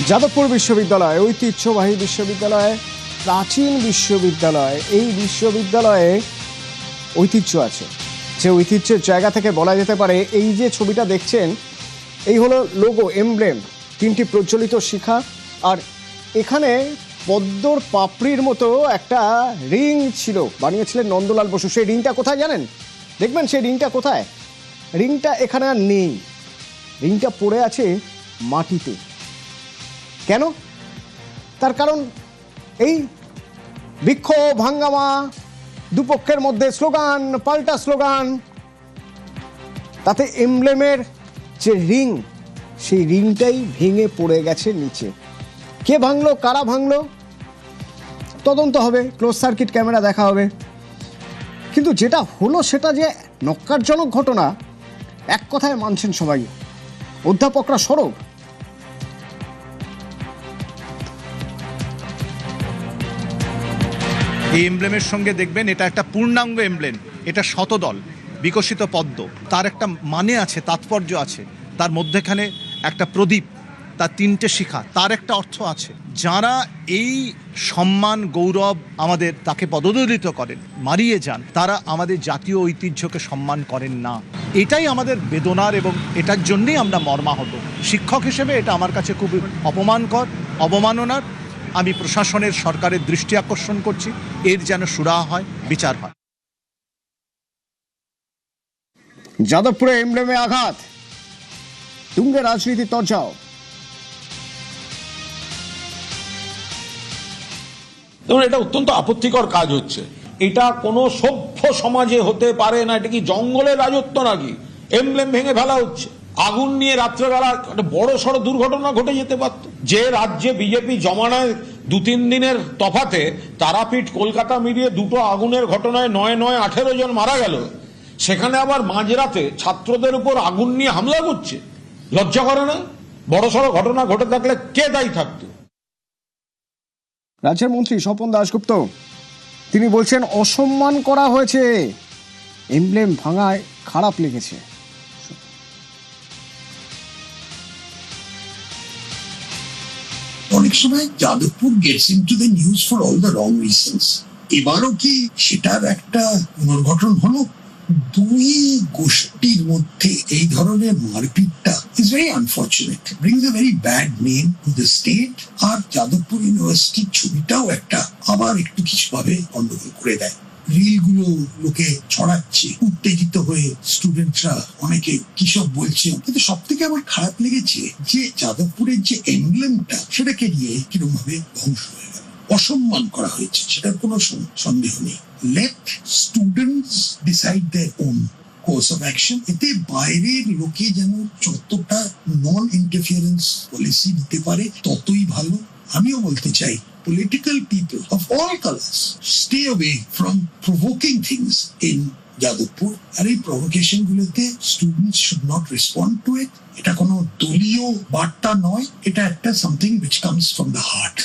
যাদবপুর বিশ্ববিদ্যালয় ঐতিহ্যবাহী বিশ্ববিদ্যালয়, প্রাচীন বিশ্ববিদ্যালয়। এই বিশ্ববিদ্যালয়ে ঐতিহ্য আছে। যে ঐতিহ্যের জায়গা থেকে বলা যেতে পারে, এই যে ছবিটা দেখছেন, এই হলো লোগো, এমব্লেম, তিনটি প্রজ্বলিত শিখা, আর এখানে পদ্মর পাপড়ির মতো একটা রিং ছিল, বানিয়েছিলেন নন্দলাল বসু। সেই রিংটা কোথায় জানেন? দেখবেন সেই রিংটা কোথায়। রিংটা এখানে আর নেই, রিংটা পড়ে আছে মাটিতে। কেন? তার কারণ এই বিক্ষোভ, হাঙ্গামা, দুপক্ষের মধ্যে স্লোগান, পাল্টা স্লোগান, তাতে এমব্লেমের যে রিং, সেই রিংটাই ভেঙে পড়ে গেছে নিচে। কে ভাঙলো, কারা ভাঙলো, তদন্ত হবে, ক্লোজ সার্কিট ক্যামেরা দেখা হবে। কিন্তু যেটা হলো সেটা যে নক্কারজনক ঘটনা, এক কথায় মানছেন সবাই, অধ্যাপকরা সরব। এই এমব্লেমের সঙ্গে দেখবেন এটা একটা পূর্ণাঙ্গ এমব্লেম, এটা শতদল বিকশিত পদ্ম, তার একটা মানে আছে, তাৎপর্য আছে। তার মধ্যেখানে একটা প্রদীপ, তার তিনটে শিখা, তার একটা অর্থ আছে। যারা এই সম্মান গৌরব আমাদের তাকে পদদলিত করেন, মারিয়ে যান, তারা আমাদের জাতীয় ঐতিহ্যকে সম্মান করেন না। এটাই আমাদের বেদনার, এবং এটার জন্যেই আমরা মর্মাহত। শিক্ষক হিসেবে এটা আমার কাছে খুবই অপমানকর, অবমাননার। আমি প্রশাসনের, সরকারের দৃষ্টি আকর্ষণ করছি, এর যেন সুরাহা হয়, বিচার হয়। যাদবপুরে এমব্লেমে আঘাত, তুঙ্গে রাজনীতির তরজাও। দেখুন, এটা অত্যন্ত আপত্তিকর কাজ হচ্ছে। এটা কোনো সভ্য সমাজে হতে পারে না। এটা কি জঙ্গলের রাজত্ব নাকি? এমব্লেম ভেঙে ফেলা হচ্ছে, আগুন নিয়ে রাত্রেবেলা একটা বড় সড় দুর্ঘটনা ঘটে যেতে পারত। যে রাজ্যে বিজেপি জমানায় 2-3 দিনের তফাতে তারাপীঠ কলকাতা মিলিয়ে দুটো আগুনের ঘটনায় 9-18 জন মারা গেল, সেখানে আবার মাঝরাতে ছাত্রদের উপর আগুন নিয়ে হামলা করছে। লজ্জা করে না? বড় সড় ঘটনা ঘটে থাকলে কে দায়ী থাকতো? রাজ্যের মন্ত্রী স্বপন দাশগুপ্ত তিনি বলছেন অসম্মান করা হয়েছে, এমব্লেম ভাঙায় খারাপ লেগেছে। অনেক সময় Jadavpur gets into the news for all the wrong reasons. এবারও কি সেটার একটা পুনর্গঠন হলো? দুই গোষ্ঠীর মধ্যে এই ধরনের মারপিটটা is very unfortunate, brings a very bad name to the state. আর যাদবপুর ইউনিভার্সিটির ছবিটাও একটা আবার একটু কিছু ভাবে গন্ডগোল করে দেয়। রিল গুলো লোকে ছড়াচ্ছে, উত্তেজিত হয়ে স্টুডেন্টরা অনেকে কি সব বলছে। কিন্তু সব থেকে আমার খারাপ লেগেছে যে যাদবপুরের যে এমব্লেমটা, সেটাকে নিয়ে কিরকম ভাবে ধ্বংস হয়ে গেল, অসম্মান করা হয়েছে, সেটার কোনো সন্দেহ নেই। Let students decide their own course of action. এতে বাইরের লোকে যেন যতটা নন ইন্টারফিয়ারেন্স পলিসি দিতে পারে ততই ভালো। আমিও বলতে চাই, political people of all colors stay away from provoking things in Jadavpur. আর এই প্রভোকেশন গুলোতে students should not respond to it. এটা কোনো দলীয় বার্তা নয়, এটা একটা something which comes from the heart.